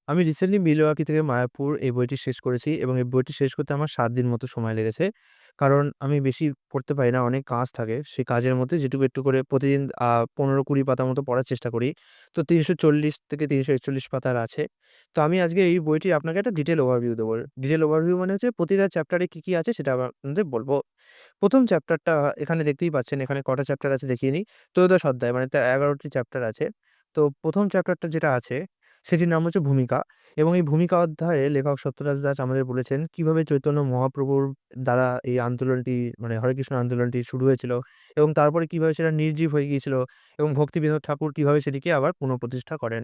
আমি recently 'Miyawaki থেকে মায়াপুর' এই বইটি শেষ করেছি এবং এই বইটি শেষ করতে আমার ৭ দিন মতো সময় লেগেছে। কারণ আমি বেশি পড়তে পারি না, অনেক কাজ থাকে। সেই কাজের মধ্যে যেটুকু একটু করে প্রতিদিন ১৫-২০ পাতা মতো পড়ার চেষ্টা করি। তো ৩৪০ থেকে ৩৪১ পাতার আছে। তো আমি আজকে এই বইটি আপনাকে একটা ডিটেইল ওভারভিউ দেবো। ডিটেইল ওভারভিউ মানে হচ্ছে প্রতিটা চ্যাপ্টারে কি আছে সেটা আপনাদের বলব। ১ম চ্যাপ্টারটা এখানে দেখতেই পাচ্ছেন, এখানে কটা চ্যাপ্টার আছে দেখিয়ে নিই। ত্রয়োদশ অধ্যায় মানে ১১ টি চ্যাপ্টার আছে। তো ১ম চ্যাপ্টারটা যেটা আছে সেটির নাম হচ্ছে 'ভূমিকা' এবং এই 'ভূমিকা' অধ্যায়ে লেখক সত্যরাজ দাস আমাদের বলেছেন কিভাবে চৈতন্য মহাপ্রভুর দ্বারা এই আন্দোলনটি মানে হরেকৃষ্ণ আন্দোলনটি শুরু হয়েছিল এবং তারপরে কিভাবে সেটা নির্জীব হয়ে গিয়েছিল এবং ভক্তিবিনোদ ঠাকুর কিভাবে সেটিকে আবার পুনঃপ্রতিষ্ঠা করেন।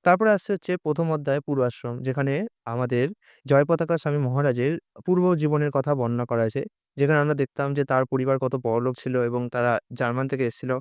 তারপরে আসছে হচ্ছে ১ম অধ্যায় পূর্বাশ্রম, যেখানে আমাদের জয়পতাকা স্বামী মহারাজের পূর্ব জীবনের কথা বর্ণনা করা হয়েছে। যেখানে আমরা দেখতাম যে তার পরিবার কত বড়লোক ছিল এবং তারা জার্মান থেকে এসেছিল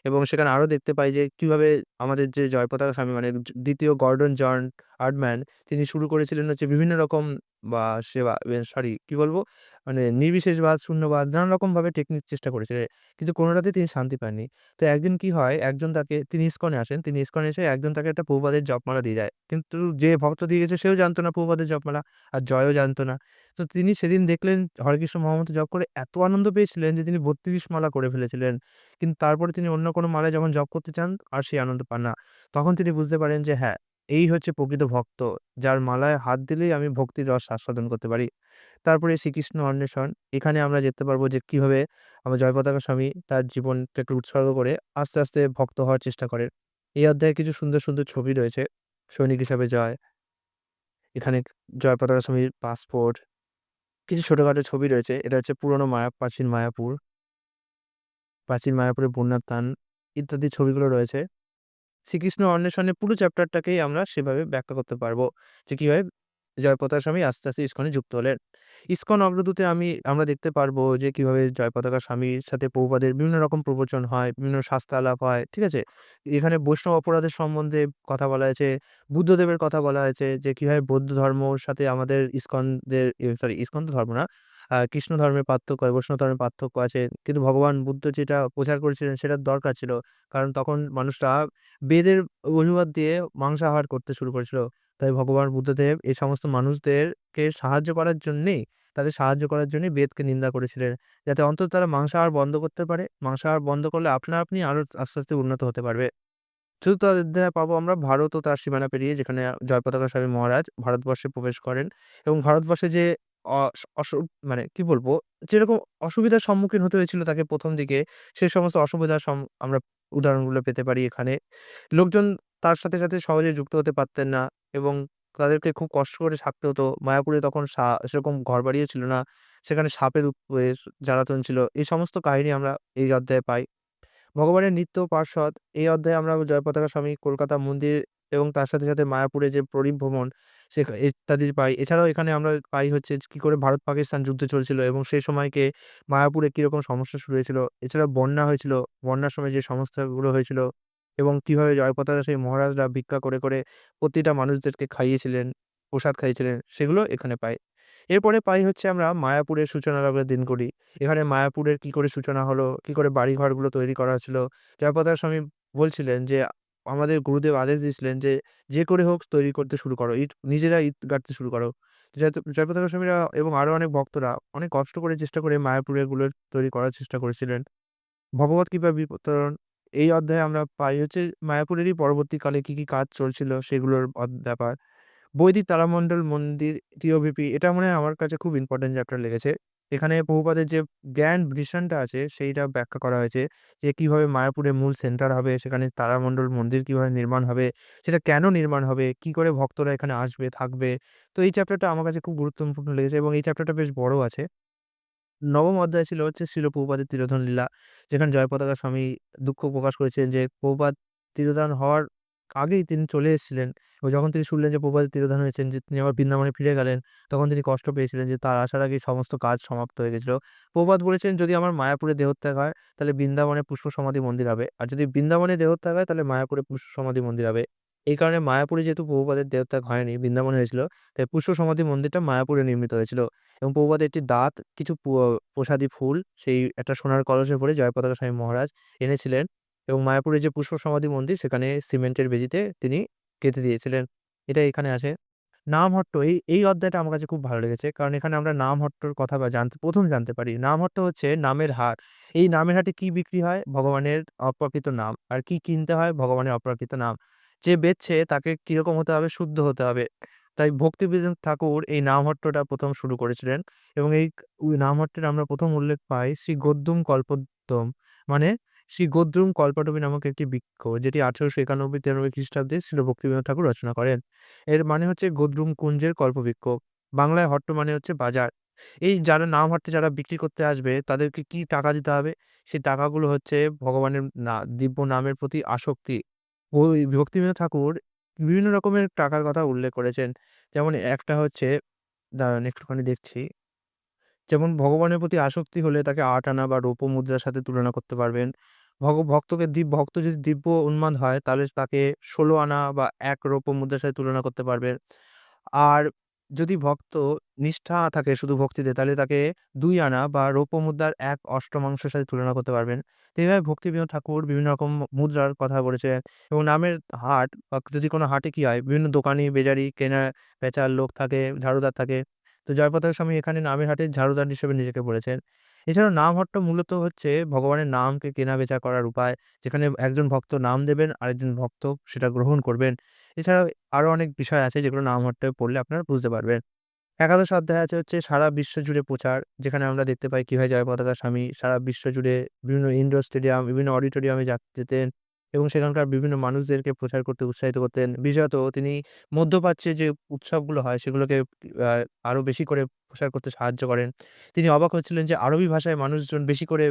এবং সেখানে আরো দেখতে পাই যে কিভাবে আমাদের যে জয়পতাকা স্বামী মানে ২য় গর্ডন জন হার্টম্যান তিনি শুরু করেছিলেন হচ্ছে বিভিন্ন রকম বা সেবা সরি কি বলবো? মানে নির্বিশেষবাদ, শূন্যবাদ নানান রকমভাবে টেকনিক চেষ্টা করেছিলেন। কিন্তু কোনটাতেই তিনি শান্তি পাননি। তো একদিন কি হয়, একজন তাকে তিনি ইসকনে আসেন। তিনি ইসকনে এসে একজন তাকে একটা প্রভুপাদের জপমালা দিয়ে যায়। কিন্তু যে ভক্ত দিয়ে গেছে সেও জানতো না প্রভুপাদের জপমালা, আর জয়ও জানতো না। তো তিনি সেদিন দেখলেন হরেকৃষ্ণ মহামন্ত্র জপ করে এত আনন্দ পেয়েছিলেন যে তিনি ৩২ মালা করে ফেলেছিলেন। কিন্তু তারপরে তিনি অন্য কোনো মালায় যখন জপ করতে চান আর সেই আনন্দ পান না। তখন তিনি বুঝতে পারেন যে হ্যাঁ, এই হচ্ছে প্রকৃত ভক্ত, যার মালায় হাত দিলেই আমি ভক্তির রস আস্বাদন করতে পারি। তারপরে শ্রীকৃষ্ণ অন্বেষণ। এখানে আমরা দেখতে পারবো যে কিভাবে আমার জয়পতাকা স্বামী তার জীবনটাকে উৎসর্গ করে আস্তে, আস্তে ভক্ত হওয়ার চেষ্টা করেন। এই অধ্যায়ে কিছু সুন্দর, সুন্দর ছবি রয়েছে। সৈনিক হিসাবে জয়, এখানে জয়পতাকা স্বামীর পাসপোর্ট, কিছু ছোটখাটো ছবি রয়েছে। এটা হচ্ছে পুরনো প্রাচীন মায়াপুর, প্রাচীন মায়াপুরের বন্যার টান ইত্যাদি ছবিগুলো রয়েছে। শ্রীকৃষ্ণ অন্বেষণের পুরো চ্যাপ্টারটাকেই আমরা সেভাবে ব্যাখ্যা করতে পারবো যে কিভাবে জয়পতাকা স্বামী আস্তে, আস্তে ইস্কনে যুক্ত হলেন। ইস্কন অগ্রদূতে আমরা দেখতে পারবো যে কিভাবে জয়পতাকা স্বামীর সাথে প্রভুপাদের বিভিন্ন রকম প্রবচন হয়, বিভিন্ন শাস্ত্রালাপ হয়। ঠিক আছে? এখানে বৈষ্ণব অপরাধের সম্বন্ধে কথা বলা হয়েছে, বুদ্ধদেবের কথা বলা হয়েছে যে কিভাবে বৌদ্ধ ধর্মর সাথে আমাদের ইস্কনদের সরি ইস্কন তো ধর্ম না। কৃষ্ণ ধর্মের পার্থক্য, বৈষ্ণব ধর্মের পার্থক্য আছে। কিন্তু ভগবান বুদ্ধ যেটা প্রচার করেছিলেন সেটার দরকার ছিল। কারণ তখন মানুষরা বেদের অজুহাত দিয়ে মাংসাহার করতে শুরু করেছিল। তাই ভগবান বুদ্ধদেব এই সমস্ত মানুষদেরকে সাহায্য করার জন্যেই তাদের সাহায্য করার জন্যই বেদকে নিন্দা করেছিলেন। যাতে অন্তত তারা মাংসাহার বন্ধ করতে পারে। মাংসাহার বন্ধ করলে আপনা আপনি আরো আস্তে, আস্তে উন্নত হতে পারবে। চতুর্থ অধ্যায়ে পাবো আমরা ভারত ও তার সীমানা পেরিয়ে, যেখানে জয়পতাকা স্বামী মহারাজ ভারতবর্ষে প্রবেশ করেন এবং ভারতবর্ষে যে মানে কি বলবো? যেরকম অসুবিধার সম্মুখীন হতে হয়েছিল তাকে ১ম দিকে, সে সমস্ত অসুবিধার আমরা উদাহরণগুলো পেতে পারি এখানে। লোকজন তার সাথে, সাথে সহজে যুক্ত হতে পারতেন না এবং তাদেরকে খুব কষ্ট করে থাকতে হতো। মায়াপুরে তখন সেরকম ঘরবাড়িও ছিল না। সেখানে সাপের জ্বালাতন ছিল। এই সমস্ত কাহিনী আমরা এই অধ্যায়ে পাই। ভগবানের নিত্য পার্ষদ, এই অধ্যায়ে আমরা জয়পতাকা স্বামী, কলকাতা মন্দির এবং তার সাথে, সাথে মায়াপুরে যে পরিভ্রমণ ইত্যাদি পাই। এছাড়াও এখানে আমরা পাই হচ্ছে কি করে ভারত-পাকিস্তান যুদ্ধ চলছিল এবং সেই সময়কে মায়াপুরে কিরকম সমস্যা শুরু হয়েছিল। এছাড়াও বন্যা হয়েছিল। বন্যার সময় যে সমস্যাগুলো হয়েছিল এবং কিভাবে জয়পতাকা সেই মহারাজরা ভিক্ষা করে, করে প্রতিটা মানুষদেরকে খাইয়েছিলেন, প্রসাদ খাইয়েছিলেন, সেগুলো এখানে পাই। এরপরে পাই হচ্ছে আমরা মায়াপুরের সূচনা লগ্নের দিনগুলি। এখানে মায়াপুরের কি করে সূচনা হলো, কি করে বাড়িঘরগুলো তৈরি করা হচ্ছিল। জয়প্রকাশ স্বামী বলছিলেন যে, আমাদের গুরুদেব আদেশ দিয়েছিলেন যে, "যে করে হোক তৈরি করতে শুরু করো। নিজেরা ইট গাঁথতে শুরু করো।" জয়প্রকাশ স্বামীরা এবং আরো অনেক ভক্তরা অনেক কষ্ট করে চেষ্টা করে মায়াপুরে এগুলো তৈরি করার চেষ্টা করেছিলেন। ভগবৎ কৃপা বিতরণ, এই অধ্যায়ে আমরা পাই হচ্ছে মায়াপুরেরই পরবর্তীকালে কি, কি কাজ চলছিল সেগুলোর ব্যাপার। বৈদিক তারামণ্ডল মন্দির টিওভিপি, এটা মনে হয় আমার কাছে খুব ইম্পোর্টেন্ট চ্যাপ্টার লেগেছে। এখানে প্রভুপাদের যে জ্ঞান ভিশনটা আছে সেইটা ব্যাখ্যা করা হয়েছে যে কিভাবে মায়াপুরের মূল সেন্টার হবে, সেখানে তারামণ্ডল মন্দির কিভাবে নির্মাণ হবে, সেটা কেন নির্মাণ হবে, কি করে ভক্তরা এখানে আসবে, থাকবে। তো এই চ্যাপ্টারটা আমার কাছে খুব গুরুত্বপূর্ণ লেগেছে এবং এই চ্যাপ্টারটা বেশ বড় আছে। নবম অধ্যায় ছিল হচ্ছে শিল প্রভুপাদের তিরোধান লীলা। যেখানে জয়পতাকা স্বামী দুঃখ প্রকাশ করেছিলেন যে প্রভুপাদ তিরোধান হওয়ার আগেই তিনি চলে এসেছিলেন এবং যখন তিনি শুনলেন যে প্রভুপাদের তিরোধান হয়েছেন, যে তিনি আবার বৃন্দাবনে ফিরে গেলেন, তখন তিনি কষ্ট পেয়েছিলেন যে তার আসার আগেই সমস্ত কাজ সমাপ্ত হয়ে গেছিল। প্রভুপাদ বলেছেন, "যদি আমার মায়াপুরে দেহত্যাগ হয় তাহলে বৃন্দাবনে পুষ্প সমাধি মন্দির হবে। আর যদি বৃন্দাবনে দেহত্যাগ হয় তাহলে মায়াপুরে পুষ্প সমাধি মন্দির হবে।" এই কারণে মায়াপুরে যেহেতু প্রভুপাদের দেহত্যাগ হয়নি, বৃন্দাবনে হয়েছিল, তাই পুষ্প সমাধি মন্দিরটা মায়াপুরে নির্মিত হয়েছিল। এবং প্রভুপাদের একটি দাঁত, কিছু প্রসাদী ফুল, সেই একটা সোনার কলসে ভরে জয়পতাকা স্বামী মহারাজ এনেছিলেন এবং মায়াপুরের যে পুষ্প সমাধি মন্দির সেখানে সিমেন্টের বেদিতে তিনি গেঁথে দিয়েছিলেন। এটা এখানে আছে। নামহট্ট এই অধ্যায়টা আমার কাছে খুব ভালো লেগেছে। কারণ এখানে আমরা নামহট্টর কথা বা ১ম জানতে পারি। নামহট্ট হচ্ছে নামের হাট। এই নামের হাটে কি বিক্রি হয়? ভগবানের অপ্রাকৃত নাম। আর কি কিনতে হয়? ভগবানের অপ্রাকৃত নাম। যে বেচছে তাকে কিরকম হতে হবে? শুদ্ধ হতে হবে। তাই ভক্তিবিনোদ ঠাকুর এই নামহট্টটা ১ম শুরু করেছিলেন এবং এই নামহট্টের আমরা ১ম উল্লেখ পাই শ্রী গদ্যম কল্পোদ্যম মানে শ্রী গদ্যম কল্পটবী নামক একটি বৃক্ষ যেটি ১৮৯১-৯৩ খ্রিস্টাব্দে শ্রীল ভক্তিবিনোদ ঠাকুর রচনা করেন। এর মানে হচ্ছে গদ্রুম কুঞ্জের কল্পবৃক্ষ। বাংলায় হট্ট মানে হচ্ছে বাজার। এই যারা নাম হাটে যারা বিক্রি করতে আসবে তাদেরকে কি টাকা দিতে হবে? সেই টাকাগুলো হচ্ছে ভগবানের দিব্য নামের প্রতি আসক্তি। ওই ভক্তিবিনোদ ঠাকুর বিভিন্ন রকমের টাকার কথা উল্লেখ করেছেন। যেমন একটা হচ্ছে দাঁড়ান একটুখানি দেখছি। যেমন ভগবানের প্রতি আসক্তি হলে তাকে ৮ আনা বা রৌপ্য মুদ্রার সাথে তুলনা করতে পারবেন। ভক্ত যদি দিব্য উন্মাদ হয় তাহলে তাকে ১৬ আনা বা ১ রৌপ্য মুদ্রার সাথে তুলনা করতে পারবেন। আর যদি ভক্ত নিষ্ঠা থাকে শুধু ভক্তিতে তাহলে তাকে ২ আনা বা রৌপ্য মুদ্রার ১ অষ্টমাংশের সাথে তুলনা করতে পারবেন। তো এভাবে ভক্তিবিনোদ ঠাকুর বিভিন্ন রকম মুদ্রার কথা বলেছেন এবং নামের হাট বা যদি কোনো হাটে কি হয় বিভিন্ন দোকানি, বেচারি, বেচার লোক থাকে, ঝাড়ুদার থাকে। তো জয়প্রকাশ স্বামী এখানে নামের হাটের ঝাড়ুদার হিসেবে নিজেকে বলেছেন। এছাড়াও নামহট্ট মূলত হচ্ছে ভগবানের নামকে কেনা-বেচা করার উপায়। যেখানে একজন ভক্ত নাম দেবেন, আরেকজন ভক্ত সেটা গ্রহণ করবেন। এছাড়াও আরো অনেক বিষয় আছে যেগুলো নামহট্টে পড়লে আপনারা বুঝতে পারবেন। একাদশ অধ্যায় আছে হচ্ছে সারা বিশ্ব জুড়ে প্রচার। যেখানে আমরা দেখতে পাই কিভাবে জয়পতাকা স্বামী সারা বিশ্ব জুড়ে বিভিন্ন ইনডোর স্টেডিয়াম, বিভিন্ন অডিটোরিয়ামে যেতেন এবং সেখানকার বিভিন্ন মানুষদেরকে প্রচার করতে উৎসাহিত করতেন। বিশেষত তিনি মধ্যপ্রাচ্যে যে উৎসবগুলো হয় সেগুলোকে আ আরো বেশি করে প্রসার করতে সাহায্য করেন। তিনি অবাক হচ্ছিলেন যে আরবি ভাষায় মানুষজন বেশি করে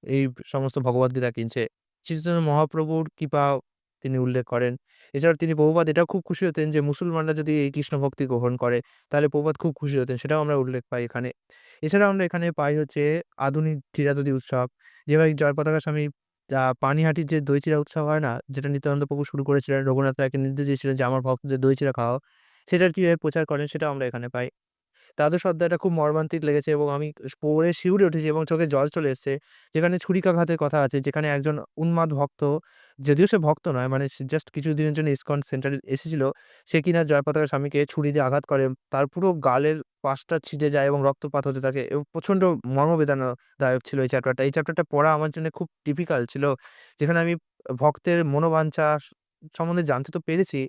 এই সমস্ত ভগবদ্গীতা কিনছে। শ্রীচৈতন্য মহাপ্রভুর কৃপা তিনি উল্লেখ করেন। এছাড়াও তিনি প্রভুপাদ এটাও খুব খুশি হতেন যে মুসলমানরা যদি এই কৃষ্ণ ভক্তি গ্রহণ করে তাহলে প্রভুপাদ খুব খুশি হতেন। সেটাও আমরা উল্লেখ পাই এখানে। এছাড়াও আমরা এখানে পাই হচ্ছে আধুনিক চিরাচরিত উৎসব। যেভাবে জয়পতাকা স্বামী পানিহাটির যে দই চিড়া উৎসব হয় না? যেটা নিত্যানন্দ প্রভু শুরু করেছিলেন, রঘুনাথ রায়কে নির্দেশ দিয়েছিলেন যে আমার ভক্তদের দই চিড়া খাওয়াও। সেটার কিভাবে প্রচার করেন সেটাও আমরা এখানে পাই। দ্বাদশ অধ্যায়টা খুব মর্মান্তিক লেগেছে এবং আমি পড়ে শিউরে উঠেছি এবং চোখে জল চলে এসছে। যেখানে ছুরিকাঘাতের কথা আছে, যেখানে একজন উন্মাদ ভক্ত, যদিও সে ভক্ত নয়, মানে সে জাস্ট কিছুদিনের জন্য ইসকন সেন্টারে এসেছিল। সে কিনা জয়পতাকা স্বামীকে ছুরি দিয়ে আঘাত করে। তার পুরো গালের পাশটা ছিটে যায় এবং রক্তপাত হতে থাকে এবং প্রচন্ড মর্মবেদনাদায়ক ছিল এই চ্যাপ্টারটা। এই চ্যাপ্টারটা পড়া আমার জন্য খুব ডিফিকাল্ট ছিল। যেখানে আমি ভক্তের মনোবাঞ্ছা সম্বন্ধে জানতে তো পেরেছি।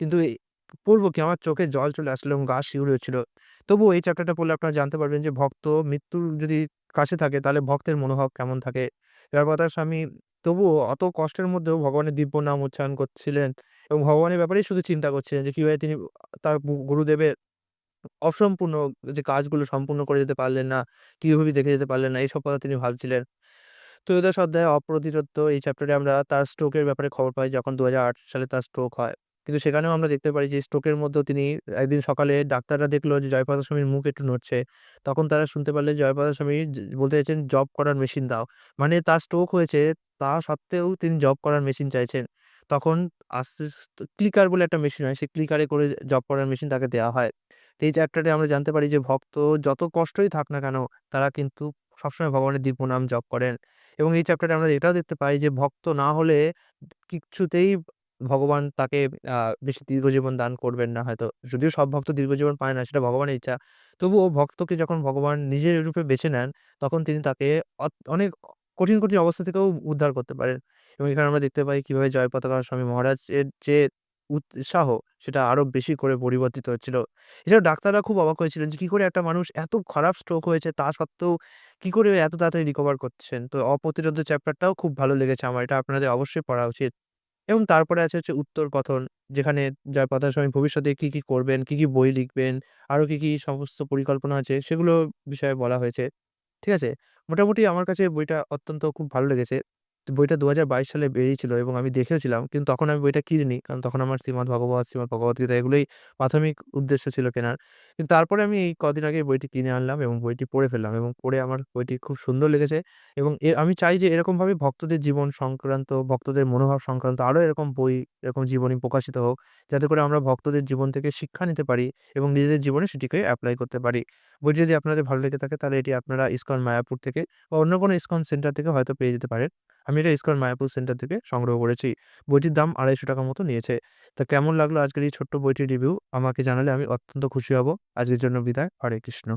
কিন্তু পড়ব কি? আমার চোখে জল চলে আসলো এবং গা শিউরে উঠছিল। তবুও এই চ্যাপ্টারটা পড়লে আপনারা জানতে পারবেন যে ভক্ত মৃত্যুর যদি কাছে থাকে তাহলে ভক্তের মনোভাব কেমন থাকে। জয়প্রকাশ স্বামী তবুও অত কষ্টের মধ্যেও ভগবানের দিব্য নাম উচ্চারণ করছিলেন এবং ভগবানের ব্যাপারেই শুধু চিন্তা করছিলেন যে কিভাবে তিনি তার গুরুদেবের অসম্পূর্ণ যে কাজগুলো সম্পূর্ণ করে যেতে পারলেন না, কিভাবে দেখে যেতে পারলেন না এইসব কথা তিনি ভাবছিলেন। ত্রয়োদশ অধ্যায়ে অপ্রতিরোধ্য এই চ্যাপ্টারে আমরা তার স্ট্রোকের ব্যাপারে খবর পাই যখন ২০০৮ সালে তার স্ট্রোক হয়। কিন্তু সেখানেও আমরা দেখতে পারি যে স্ট্রোকের মধ্যেও তিনি একদিন সকালে ডাক্তাররা দেখলো যে জয়প্রকাশ স্বামীর মুখ একটু নড়ছে। তখন তারা শুনতে পারলেন জয়প্রকাশ স্বামী বলতে চাইছেন জব করার মেশিন দাও। মানে তার স্ট্রোক হয়েছে তা সত্ত্বেও তিনি জব করার মেশিন চাইছেন। তখন ক্লিকার বলে একটা মেশিন হয়, সেই ক্লিকারে করে জব করার মেশিন তাকে দেওয়া হয়। তো এই চ্যাপ্টারে আমরা জানতে পারি যে ভক্ত যত কষ্টই থাক না কেন তারা কিন্তু সবসময় ভগবানের দিব্য নাম জপ করেন। এবং এই চ্যাপ্টারে আমরা এটাও দেখতে পাই যে ভক্ত না হলে কিচ্ছুতেই ভগবান তাকে আ বেশি দীর্ঘজীবন দান করবেন না হয়তো। যদিও সব ভক্ত দীর্ঘজীবন পায় না সেটা ভগবানের ইচ্ছা। তবুও ভক্তকে যখন ভগবান নিজের রূপে বেছে নেন তখন তিনি তাকে অনেক কঠিন অবস্থা থেকেও উদ্ধার করতে পারেন। এবং এখানে আমরা দেখতে পাই কিভাবে জয়পতাকা স্বামী মহারাজের যে উৎসাহ সেটা আরো বেশি করে পরিবর্তিত হচ্ছিল। এছাড়াও ডাক্তাররা খুব অবাক হয়েছিলেন যে কি করে একটা মানুষ এত খারাপ স্ট্রোক হয়েছে তা সত্ত্বেও কি করে এত তাড়াতাড়ি রিকভার করছেন। তো অপ্রতিরোধ্য চ্যাপ্টারটাও খুব ভালো লেগেছে আমার। এটা আপনাদের অবশ্যই পড়া উচিত। এবং তারপরে আছে হচ্ছে উত্তর কথন। যেখানে জয়প্রকাশ স্বামী ভবিষ্যতে কি করবেন, কি বই লিখবেন, আরো কি সমস্ত পরিকল্পনা আছে সেগুলো বিষয়ে বলা হয়েছে। ঠিক আছে? মোটামুটি আমার কাছে বইটা অত্যন্ত খুব ভালো লেগেছে। তো বইটা ২০২২ সালে বেরিয়েছিল এবং আমি দেখেওছিলাম। কিন্তু তখন আমি বইটা কিনিনি। কারণ তখন আমার শ্রীমদ ভগবদ্গীতা এগুলোই প্রাথমিক উদ্দেশ্য ছিল কেনার। কিন্তু তারপরে আমি এই কদিন আগে বইটি কিনে আনলাম এবং বইটি পড়ে ফেললাম এবং পড়ে আমার বইটি খুব সুন্দর লেগেছে এবং আমি চাই যে এরকমভাবে ভক্তদের জীবন সংক্রান্ত, ভক্তদের মনোভাব সংক্রান্ত আরো এরকম বই, এরকম জীবনী প্রকাশিত হোক। যাতে করে আমরা ভক্তদের জীবন থেকে শিক্ষা নিতে পারি এবং নিজেদের জীবনে সেটিকে এপ্লাই করতে পারি। বইটি যদি আপনাদের ভালো লেগে থাকে তাহলে এটি আপনারা ইসকন মায়াপুর থেকে বা অন্য কোনো ইসকন সেন্টার থেকে হয়তো পেয়ে যেতে পারেন। আমি এটা ইস্কন মায়াপুর সেন্টার থেকে সংগ্রহ করেছি। বইটির দাম ৳২৫০ মতো নিয়েছে। তা কেমন লাগলো আজকের এই ছোট্ট বইটির রিভিউ আমাকে জানালে আমি অত্যন্ত খুশি হব। আজকের জন্য বিদায়। হরে কৃষ্ণ।